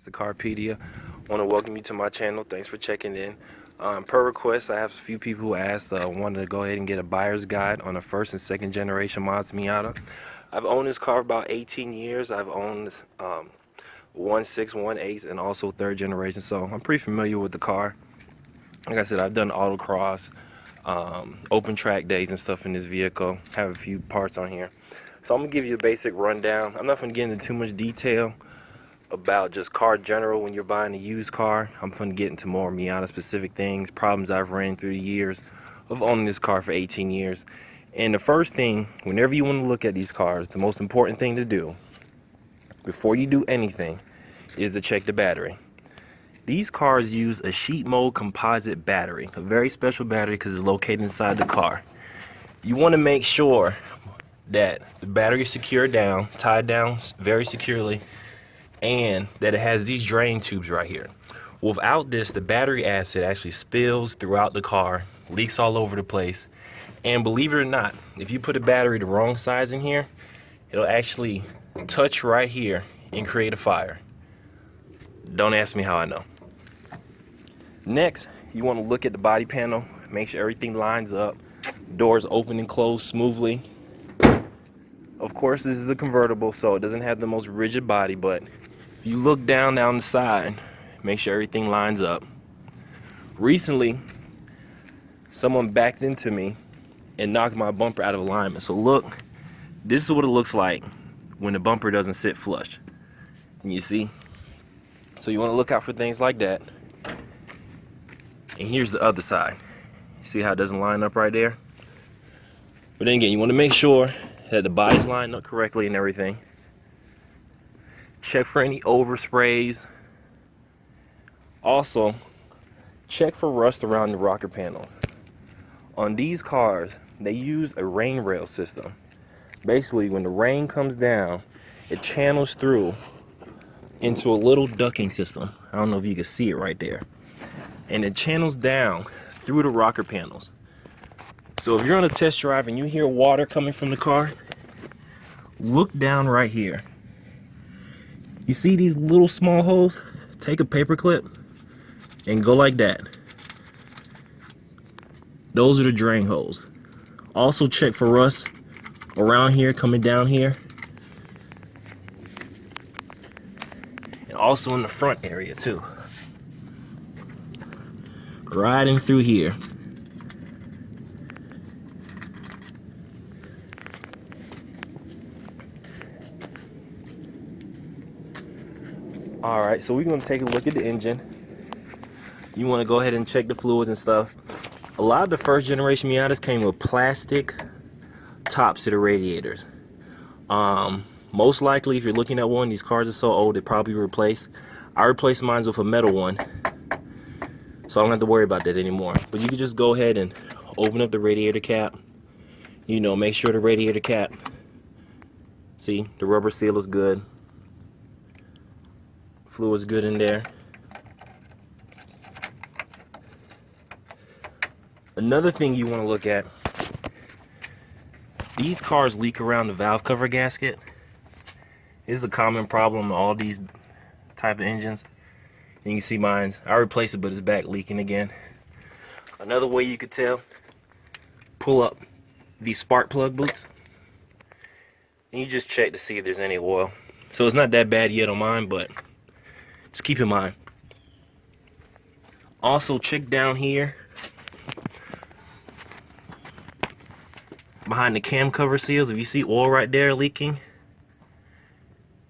The Carpedia. I want to welcome you to my channel. Thanks for checking in. Per request, I have a few people who asked, wanted to go ahead and get a buyer's guide on a first and second generation Mazda Miata. I've owned this car for about 18 years. I've owned 1.6, 1.8, and also third generation, so I'm pretty familiar with the car. Like I said, I've done autocross, open track days and stuff in this vehicle. Have a few parts on here. So I'm going to give you a basic rundown. I'm not going to get into too much detail about just car general when you're buying a used car. I'm going to get into more Miata specific things, problems I've ran through the years of owning this car for 18 years. And the first thing, whenever you want to look at these cars, the most important thing to do before you do anything is to check the battery. These cars use a sheet mold composite battery, a very special battery because it's located inside the car. You want to make sure that the battery is secured down, tied down very securely, and that it has these drain tubes right here. Without this, the battery acid actually spills throughout the car, leaks all over the place, and believe it or not, if you put a battery the wrong size in here, it'll actually touch right here and create a fire. Don't ask me how I know. Next, you want to look at the body panel, make sure everything lines up, doors open and close smoothly. Of course, this is a convertible, so it doesn't have the most rigid body, but if you look down the side, make sure everything lines up. Recently, someone backed into me and knocked my bumper out of alignment. So look, this is what it looks like when the bumper doesn't sit flush. And you see? So you want to look out for things like that. And here's the other side. See how it doesn't line up right there? But then again, you want to make sure that the body's lined up correctly and everything. Check for any oversprays. Also, check for rust around the rocker panel. On these cars, they use a rain rail system. Basically, when the rain comes down, it channels through into a little ducting system. I don't know if you can see it right there. And it channels down through the rocker panels. So if you're on a test drive and you hear water coming from the car, look down right here. You see these little small holes? Take a paper clip and go like that. Those are the drain holes. Also check for rust around here, coming down here. And also in the front area too. Riding through here. Alright, so we're going to take a look at the engine. You want to go ahead and check the fluids and stuff. A lot of the first generation Miatas came with plastic tops to the radiators. Most likely, if you're looking at one, these cars are so old, they probably replaced. I replaced mine with a metal one, so I don't have to worry about that anymore. But you can just go ahead and open up the radiator cap. You know, make sure the radiator cap, see, the rubber seal is good. Fluid's good in there. Another thing you want to look at, these cars leak around the valve cover gasket. This is a common problem in all these type of engines. And you can see mine, I replaced it, but it's back leaking again. Another way you could tell, pull up these spark plug boots and you just check to see if there's any oil. So it's not that bad yet on mine, but just keep in mind. Also check down here behind the cam cover seals. If you see oil right there leaking,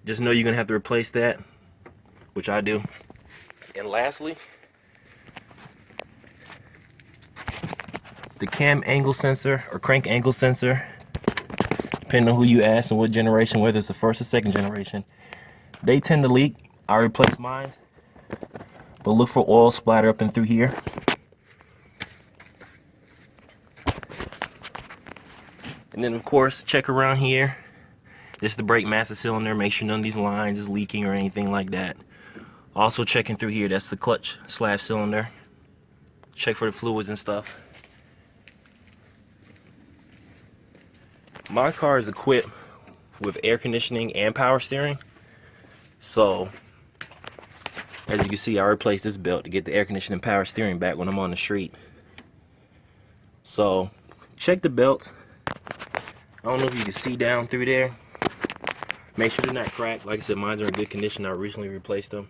just know you're gonna have to replace that, which I do. And lastly, the cam angle sensor or crank angle sensor, depending on who you ask and what generation, whether it's the first or second generation, they tend to leak. I replaced mine, but look for oil splatter up and through here. And then of course, check around here. This is the brake master cylinder. Make sure none of these lines is leaking or anything like that. Also checking through here, that's the clutch slash cylinder. Check for the fluids and stuff. My car is equipped with air conditioning and power steering. So As you can see, I replaced this belt to get the air conditioning power steering back when I'm on the street. So check the belts. I don't know if you can see down through there. Make sure they're not cracked. Like I said, mine are in good condition. I recently replaced them.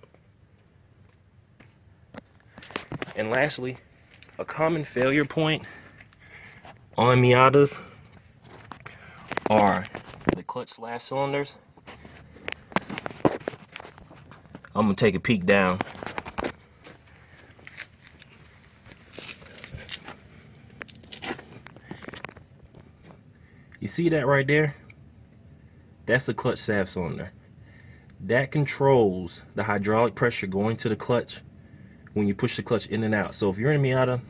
And lastly, a common failure point on Miatas are the clutch slash cylinders. I'm gonna take a peek down. You see that right there? That's the clutch shaft cylinder. That controls the hydraulic pressure going to the clutch when you push the clutch in and out. So if you're in a Miata,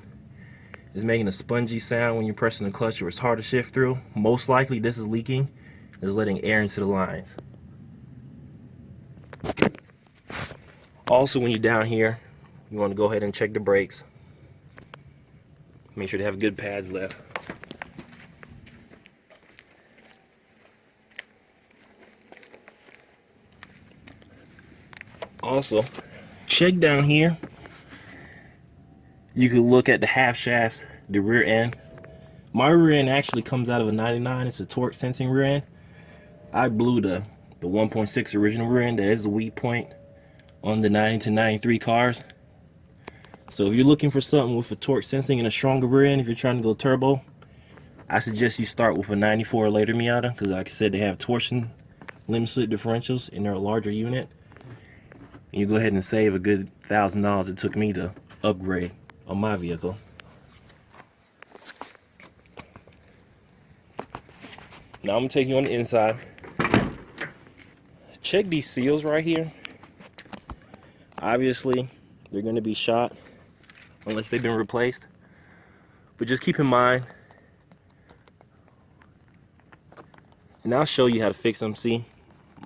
it's making a spongy sound when you're pressing the clutch or it's hard to shift through, most likely this is leaking. It's letting air into the lines. Also, when you're down here, you want to go ahead and check the brakes. Make sure they have good pads left. Also, check down here. You can look at the half shafts, the rear end. My rear end actually comes out of a 99. It's a torque sensing rear end. I blew the 1.6 original rear end. That is a weak point on the 90 to 93 cars. So if you're looking for something with a torque sensing and a stronger rear end, if you're trying to go turbo, I suggest you start with a 94 or later Miata, because like I said, they have torsion limb slip differentials and they're a larger unit. And you go ahead and save a good $1,000 it took me to upgrade on my vehicle. Now I'm gonna take you on the inside. Check these seals right here. Obviously, they're gonna be shot unless they've been replaced. But just keep in mind, and I'll show you how to fix them. See,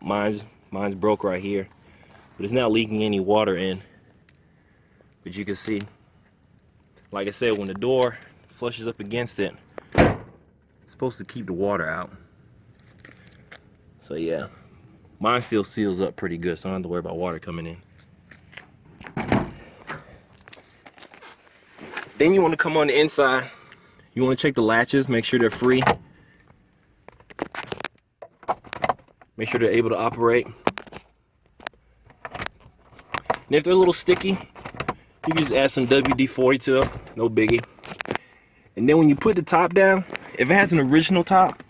mine's broke right here, but it's not leaking any water in. But you can see, like I said, when the door flushes up against it, it's supposed to keep the water out. So yeah, mine still seals up pretty good, so I don't have to worry about water coming in. Then you want to come on the inside. You want to check the latches, make sure they're free. Make sure they're able to operate. And if they're a little sticky, you can just add some WD-40 to them, no biggie. And then when you put the top down, if it has an original top,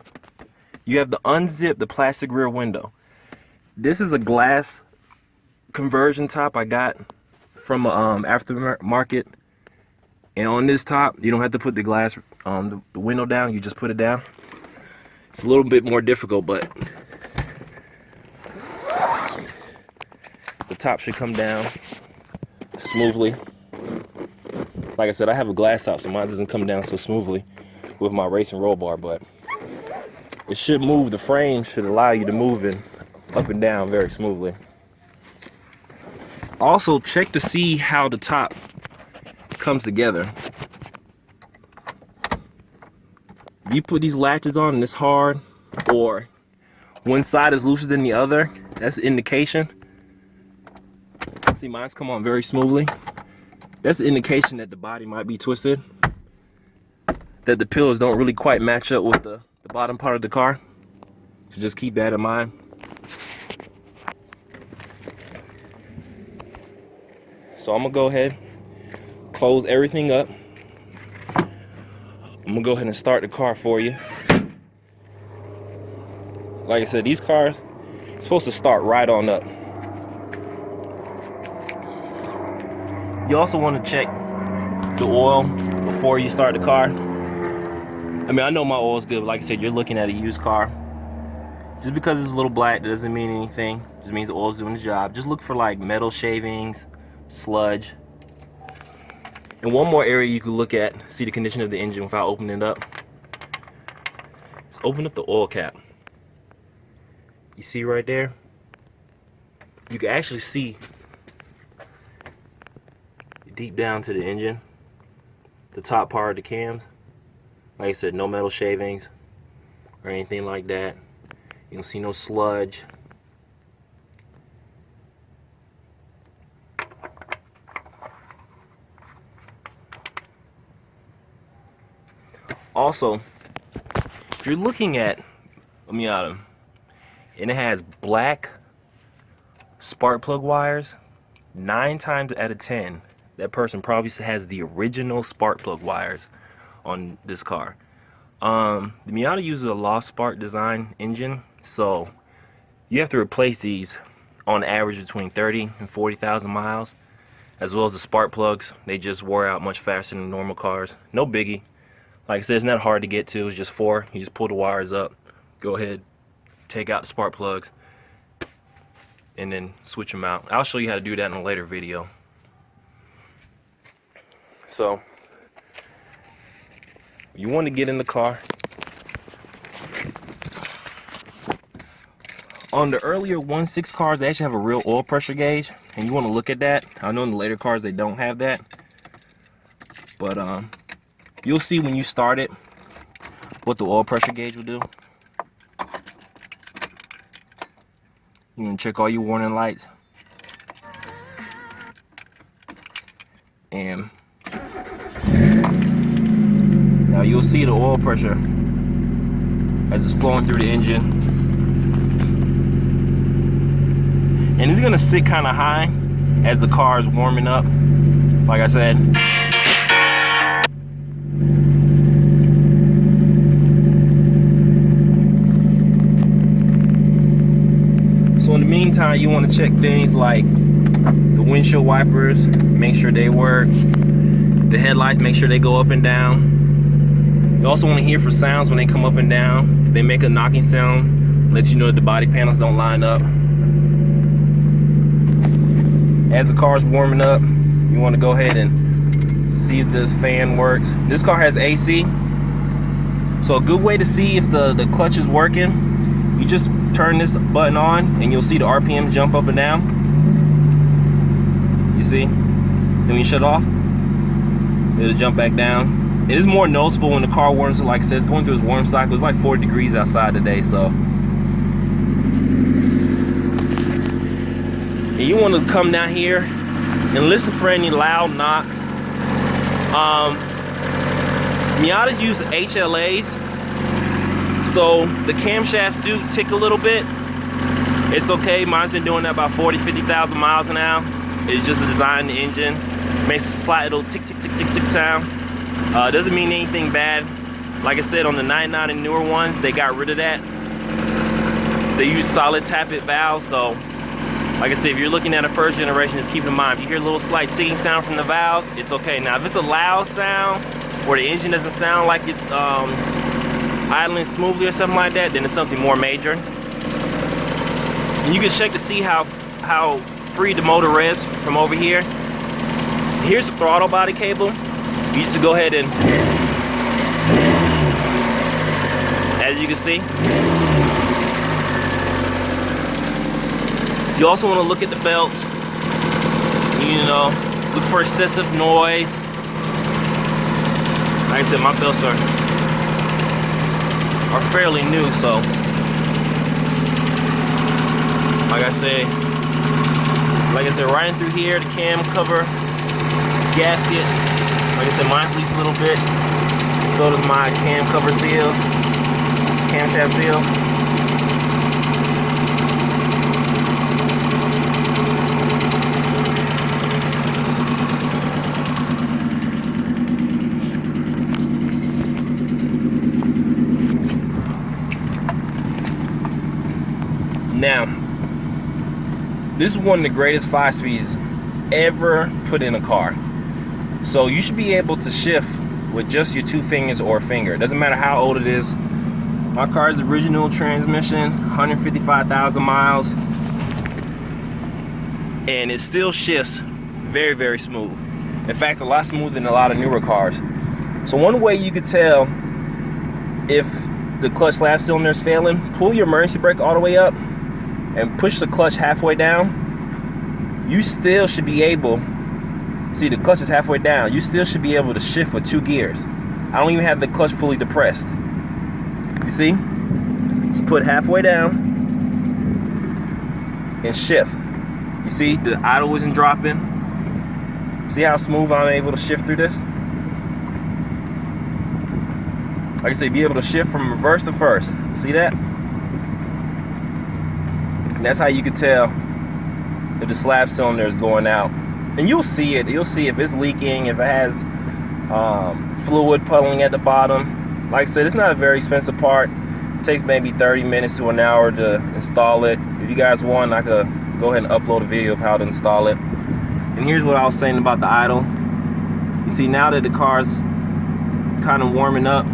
you have to unzip the plastic rear window. This is a glass conversion top I got from aftermarket. And on this top, you don't have to put the glass, the window down, you just put it down. It's a little bit more difficult, but the top should come down smoothly. Like I said, I have a glass top, so mine doesn't come down so smoothly with my racing roll bar, but it should move. The frame should allow you to move it up and down very smoothly. Also, check to see how the top comes together. If you put these latches on and it's hard, or one side is looser than the other, that's an indication. See, mine's come on very smoothly. That's an indication that the body might be twisted, that the pillars don't really quite match up with the bottom part of the car. So just keep that in mind. So I'm gonna go ahead, close everything up. I'm gonna go ahead and start the car for you. Like I said, these cars are supposed to start right on up. You also want to check the oil before you start the car. I mean, I know my oil's good, but like I said, you're looking at a used car. Just because it's a little black, that doesn't mean anything. It just means the oil's doing the job. Just look for like metal shavings, sludge. And one more area you could look at, see the condition of the engine without opening it up. Just open up the oil cap. You see right there? You can actually see deep down to the engine, the top part of the cams. Like I said, no metal shavings or anything like that. You don't see no sludge. Also, if you're looking at a Miata and it has black spark plug wires, 9 times out of 10, that person probably has the original spark plug wires on this car. The Miata uses a lost spark design engine, so you have to replace these on average between 30 and 40,000 miles, as well as the spark plugs. They just wore out much faster than normal cars. No biggie. Like I said, it's not hard to get to. It's just 4. You just pull the wires up, go ahead, take out the spark plugs, and then switch them out. I'll show you how to do that in a later video. So you want to get in the car. On the earlier 1.6 cars, they actually have a real oil pressure gauge, and you want to look at that. I know in the later cars they don't have that, but you'll see when you start it what the oil pressure gauge will do. You can check all your warning lights, and now you'll see the oil pressure as it's flowing through the engine. And it's gonna sit kind of high as the car is warming up, like I said. So in the meantime, you want to check things like the windshield wipers, make sure they work. The headlights, make sure they go up and down. You also want to hear for sounds when they come up and down. If they make a knocking sound, lets you know that the body panels don't line up. As the car's warming up, you want to go ahead and see if this fan works. This car has AC, so a good way to see if the clutch is working, you just turn this button on and you'll see the RPM jump up and down. You see? Then when you shut off, it'll jump back down. It is more noticeable when the car warms up. Like I said, it's going through its warm cycle. It's like 40 degrees outside today, so. And you want to come down here and listen for any loud knocks. Miatas use HLAs, so the camshafts do tick a little bit. It's okay. Mine's been doing that about 40-50,000 miles now. It's just a design in the engine. Makes a slight little tick tick tick tick tick sound. Doesn't mean anything bad. Like I said, on the 99 and newer ones, they got rid of that. They use solid tappet valves, so like I said, if you're looking at a first generation, just keep in mind, if you hear a little slight ticking sound from the valves, it's okay. Now, if it's a loud sound, or the engine doesn't sound like it's idling smoothly or something like that, then it's something more major. And you can check to see how free the motor is from over here. Here's the throttle body cable. You just go ahead and, as you can see, you also want to look at the belts, you know, look for excessive noise. Like I said, my belts are fairly new, so like I said, right in through here, the cam cover gasket, like I said, mine leaks a little bit, so does my cam cover seal, camshaft seal. Now, this is one of the greatest 5-speeds ever put in a car. So you should be able to shift with just your 2 fingers or a finger. It doesn't matter how old it is. My car's original transmission, 155,000 miles. And it still shifts very, very smooth. In fact, a lot smoother than a lot of newer cars. So one way you could tell if the clutch last cylinder is failing, pull your emergency brake all the way up and push the clutch halfway down. You still should be able, see, the clutch is halfway down, you still should be able to shift with 2 gears. I don't even have the clutch fully depressed. You see? Just put halfway down and shift. You see, the idle isn't dropping. See how smooth I'm able to shift through this? like I said, be able to shift from reverse to first. See that? And that's how you can tell if the slab cylinder is going out. And you'll see it. You'll see if it's leaking, if it has fluid puddling at the bottom. Like I said, it's not a very expensive part. It takes maybe 30 minutes to an hour to install it. If you guys want, I could go ahead and upload a video of how to install it. And here's what I was saying about the idle. You see, now that the car's kind of warming up,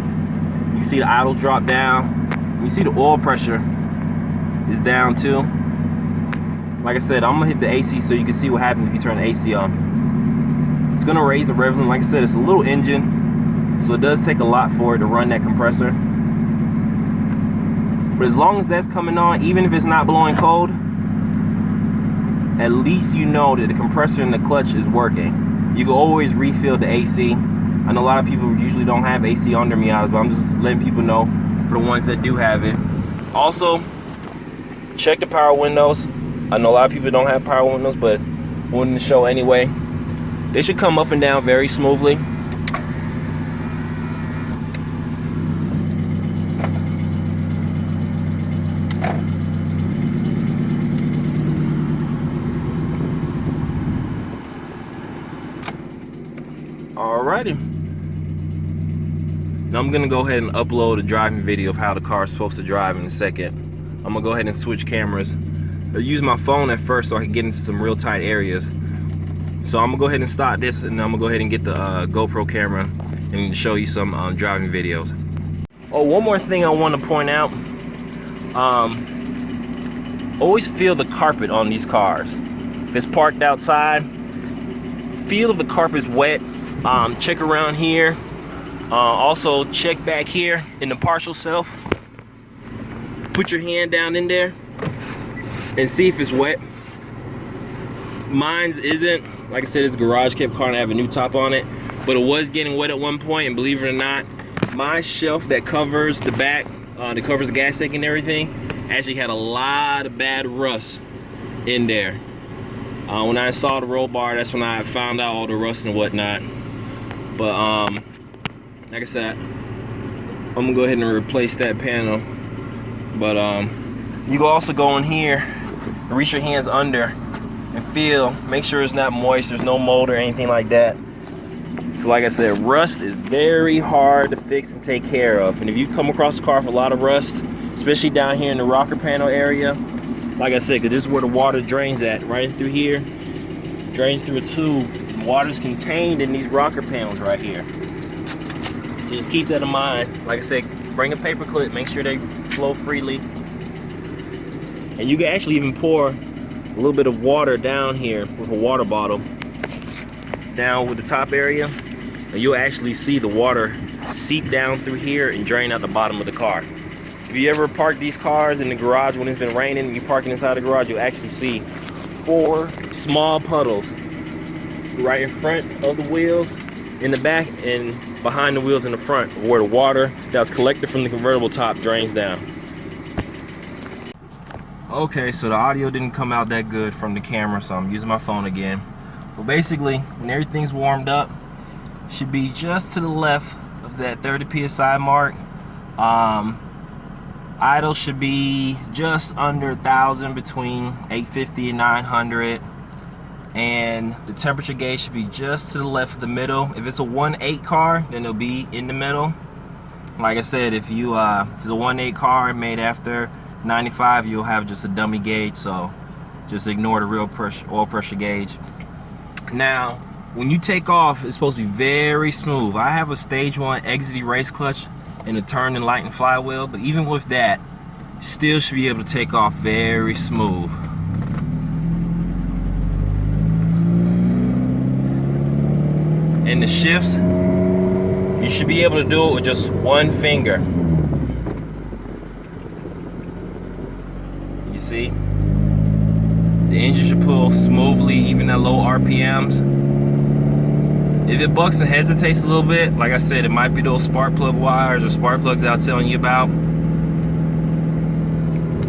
you see the idle drop down. You see the oil pressure is down too. Like I said, I'm gonna hit the AC so you can see what happens if you turn the AC on. It's gonna raise the rev limit. Like I said, it's a little engine, so it does take a lot for it to run that compressor. But as long as that's coming on, even if it's not blowing cold, at least you know that the compressor in the clutch is working. You can always refill the AC. I know a lot of people usually don't have AC on their Miatas, but I'm just letting people know for the ones that do have it. Also, check the power windows. I know a lot of people don't have power windows, but wanting to show anyway. They should come up and down very smoothly. Alrighty. Now I'm gonna go ahead and upload a driving video of how the car is supposed to drive in a second. I'm gonna go ahead and switch cameras. I'll use my phone at first so I can get into some real tight areas. So I'm gonna go ahead and start this, and I'm gonna go ahead and get the GoPro camera and show you some driving videos. Oh, one more thing I want to point out. Always feel the carpet on these cars. If it's parked outside, feel if the carpet's wet. Check around here. Also check back here in the partial self. Put your hand down in there and see if it's wet. Mine's isn't. Like I said, it's a garage kept car and I have a new top on it, but it was getting wet at one point, and believe it or not, my shelf that covers the back, that covers the gas tank and everything, actually had a lot of bad rust in there. When I installed the roll bar, that's when I found out all the rust and whatnot. But like I said, I'm gonna go ahead and replace that panel. But you can also go in here and reach your hands under and feel, make sure it's not moist, there's no mold or anything like that. Because like I said, rust is very hard to fix and take care of. And if you come across a car with a lot of rust, especially down here in the rocker panel area, like I said, because this is where the water drains at, right through here, drains through a tube. Water's contained in these rocker panels right here. So just keep that in mind. Like I said, bring a paper clip, make sure they flow freely. And you can actually even pour a little bit of water down here with a water bottle down with the top area, and you'll actually see the water seep down through here and drain out the bottom of the car. If you ever park these cars in the garage when it's been raining and you're parking inside the garage, you'll actually see 4 small puddles right in front of the wheels, in the back, and behind the wheels in the front, where the water that was collected from the convertible top drains down. Okay, so the audio didn't come out that good from the camera, so I'm using my phone again. But basically, when everything's warmed up, should be just to the left of that 30 psi mark. Idle should be just under 1,000, between 850 and 900. And the temperature gauge should be just to the left of the middle. If it's a 1.8 car, then it'll be in the middle. Like I said, if it's a 1.8 car made after 95, you'll have just a dummy gauge, so just ignore the real oil pressure gauge. Now, when you take off, it's supposed to be very smooth. I have a stage 1 exit race clutch and a turn and light and flywheel, but even with that, still should be able to take off very smooth. And the shifts, you should be able to do it with just one finger. You see? The engine should pull smoothly, even at low RPMs. If it bucks and hesitates a little bit, like I said, it might be those spark plug wires or spark plugs I was telling you about.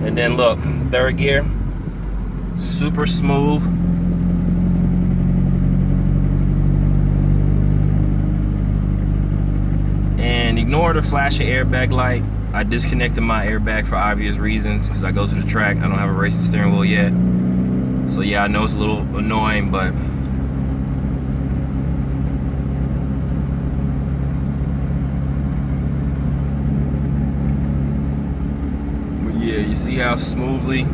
And then look, 3rd gear, super smooth. ignore the flashing airbag light. I disconnected my airbag for obvious reasons because I go to the track. I don't have a racing steering wheel yet. So yeah, I know it's a little annoying, but yeah, you see how smoothly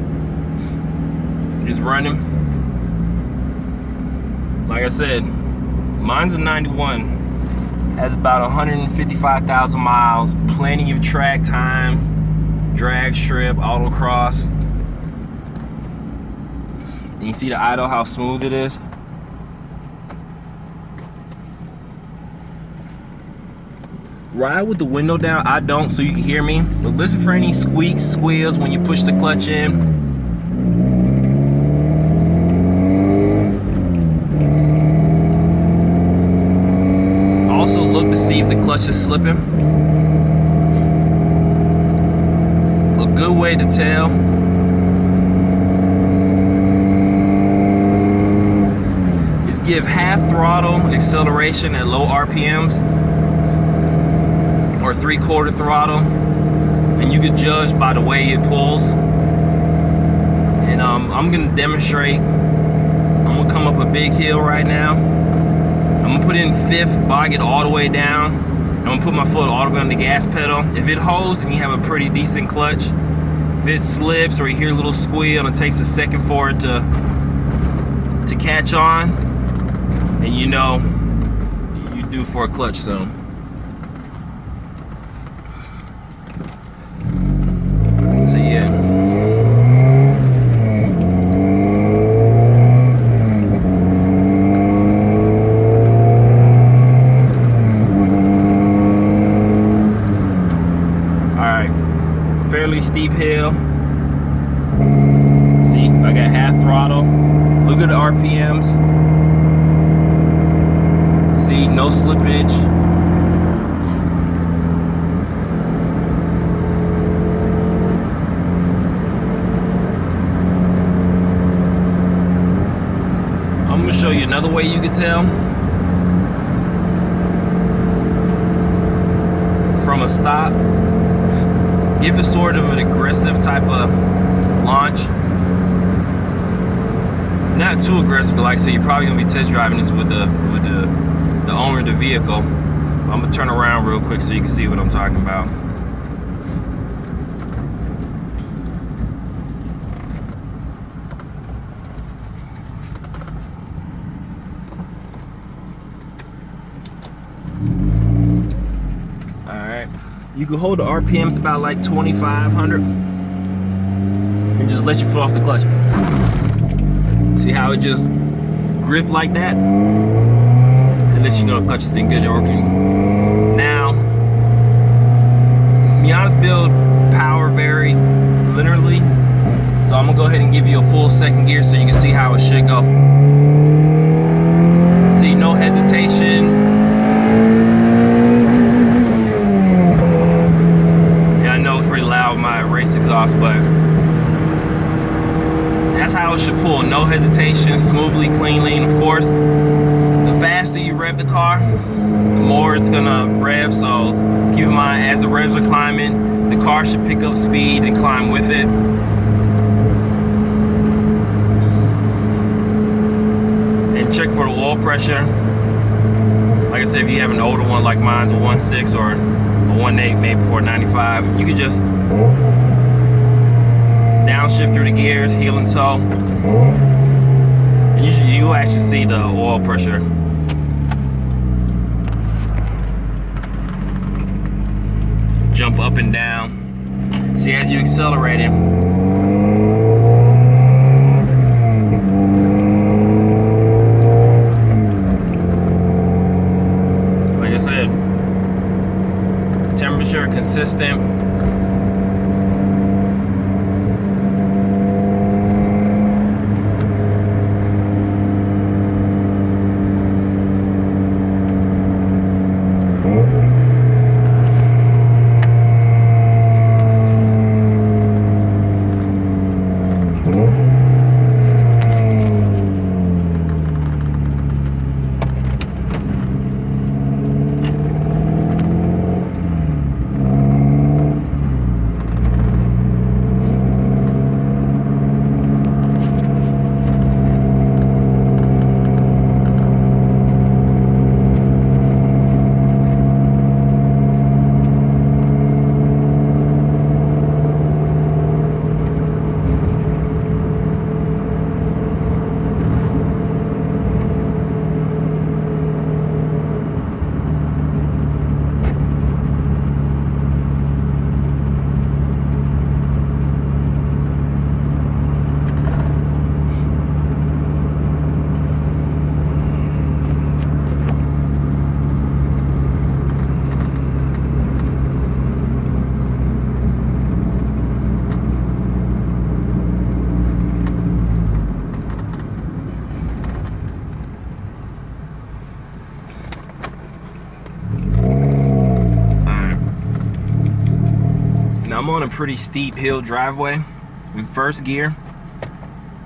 it's running. Like I said, mine's a 91. Has about 155,000 miles, plenty of track time, drag strip, autocross. And you see the idle, how smooth it is. Ride with the window down. I don't, so you can hear me. But listen for any squeaks, squeals when you push the clutch in. Look to see if the clutch is slipping. A good way to tell is give half throttle acceleration at low RPMs or 3/4 throttle, and you can judge by the way it pulls. And I'm gonna demonstrate. I'm gonna come up a big hill right now. I'm gonna put it in fifth, bog it all the way down. I'm gonna put my foot all the way on the gas pedal. If it holds, then you have a pretty decent clutch. If it slips or you hear a little squeal and it takes a second for it to catch on, and you know you due for a clutch soon. So yeah. Fairly steep hill. See, I got half throttle. Look at the RPMs. See, no slippage. I'm gonna show you another way you can tell. From a stop. Give it sort of an aggressive type of launch. Not too aggressive, but like I said, you're probably gonna be test driving this with the owner of the vehicle. I'm gonna turn around real quick so you can see what I'm talking about. You can hold the RPMs about like 2,500 and just let your foot off the clutch. See how it just grip like that? It lets you know the clutch is in good working. Now, Miatas build power very linearly, so I'm gonna go ahead and give you a full second gear so you can see how it should go. See, no hesitation. My race exhaust, but that's how it should pull. No hesitation, smoothly, cleanly. And of course, the faster you rev the car, the more it's gonna rev. So keep in mind, as the revs are climbing, the car should pick up speed and climb with it. And check for the oil pressure. Like I said, if you have an older one like mine's a 1.6 or a 1.8, maybe for a 95, you could just downshift through the gears, heel and toe, and you'll actually see the oil pressure. Jump up and down. See, as you accelerate it, like I said, temperature consistent. I'm on a pretty steep hill driveway in first gear.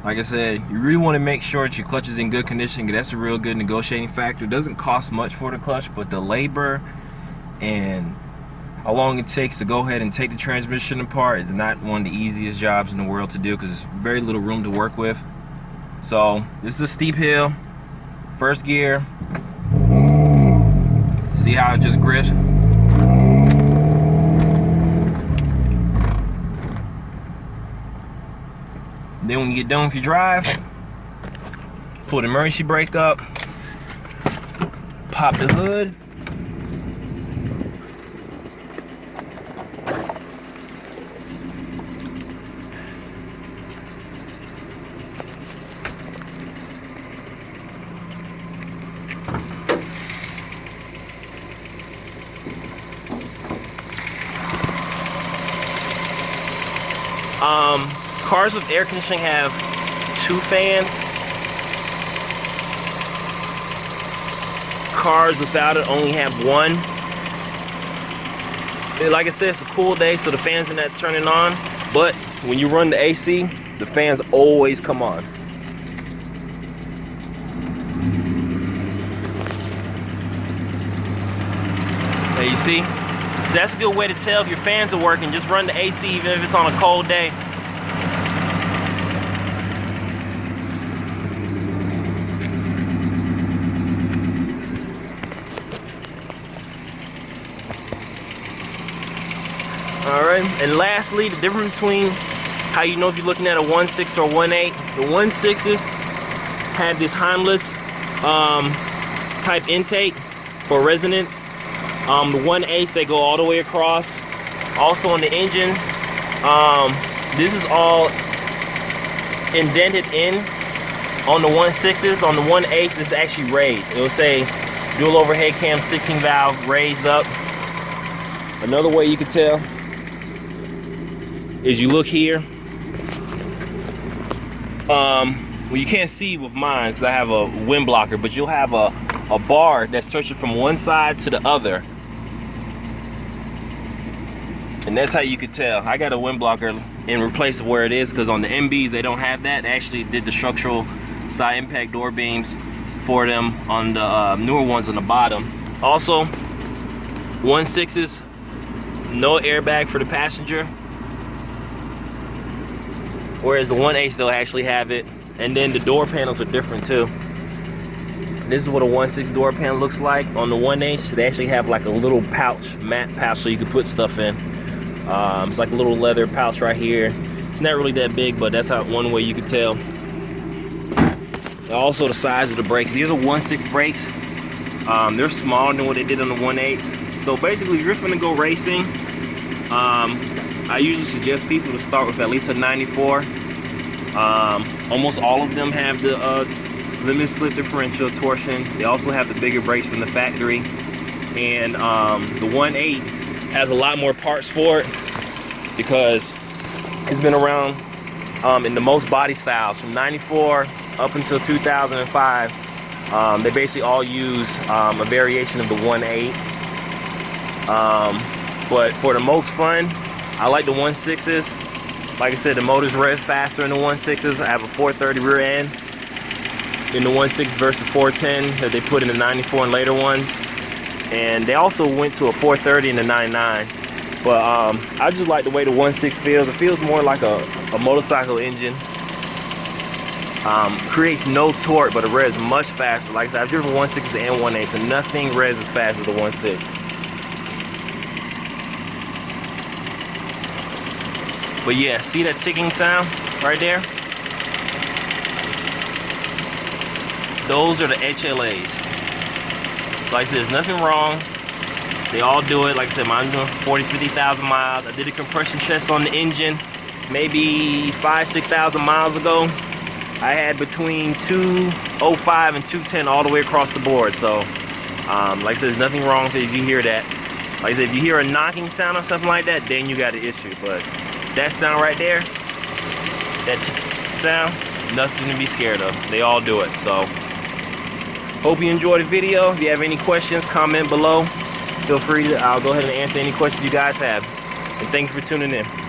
Like I said, you really want to make sure that your clutch is in good condition, because that's a real good negotiating factor. It doesn't cost much for the clutch, but the labor and how long it takes to go ahead and take the transmission apart is not one of the easiest jobs in the world to do, because there's very little room to work with. So this is a steep hill, first gear. See how it just gripped? Then when you get done with your drive, pull the emergency brake up, pop the hood, cars with air conditioning have 2 fans. Cars without it only have 1. Like I said, it's a cool day, so the fans are not turning on. But when you run the AC, the fans always come on. There you see? So that's a good way to tell if your fans are working. Just run the AC even if it's on a cold day. Alright, and lastly, the difference between how you know if you're looking at a 1.6 or a 1.8. The 1.6s have this Heimlich type intake for resonance. The 1.8s, they go all the way across. Also on the engine, this is all indented in on the 1.6s. On the 1.8s, it's actually raised. It will say dual overhead cam 16 valve raised up. Another way you can tell is you look here. Well, you can't see with mine because I have a wind blocker, but you'll have a bar that's stretching from one side to the other. And that's how you could tell. I got a wind blocker in replace of where it is, because on the MBs they don't have that. They actually did the structural side impact door beams for them on the newer ones on the bottom. Also, 1.6s, no airbag for the passenger, whereas the 1.8s they'll actually have it. And then the door panels are different too. This is what a 1.6 door panel looks like. On the 1.8, they actually have like a little pouch, matte pouch, so you can put stuff in. It's like a little leather pouch right here. It's not really that big, but that's how one way you can tell. Also the size of the brakes. These are 1.6 brakes. They're smaller than what they did on the 1.8. So basically, if you're gonna go racing, I usually suggest people to start with at least a 94. Almost all of them have the limited slip differential torsion. They also have the bigger brakes from the factory, and the 1.8 has a lot more parts for it because it's been around in the most body styles from 94 up until 2005. They basically all use a variation of the 1.8, but for the most fun, I like the 1.6s. Like I said, the motors rev faster in the 1.6s. I have a 430 rear end in the 1.6 versus the 410 that they put in the 94 and later ones. And they also went to a 430 in the 99. But I just like the way the 1.6 feels. It feels more like a motorcycle engine. Creates no torque, but it revs much faster. Like I said, I've driven 1.6s and 1.8s, and nothing revs as fast as the 1.6. But yeah, see that ticking sound right there? Those are the HLAs. So like I said, there's nothing wrong. They all do it. Like I said, mine's doing 40, 50,000 miles. I did a compression test on the engine maybe 5,000-6,000 miles ago. I had between 205 and 210 all the way across the board. So like I said, there's nothing wrong with it if you hear that. Like I said, if you hear a knocking sound or something like that, then you got an issue. But that sound right there, that sound, nothing to be scared of. They all do it. So hope you enjoyed the video. If you have any questions, comment below. Feel free to, I'll go ahead and answer any questions you guys have. And thank you for tuning in.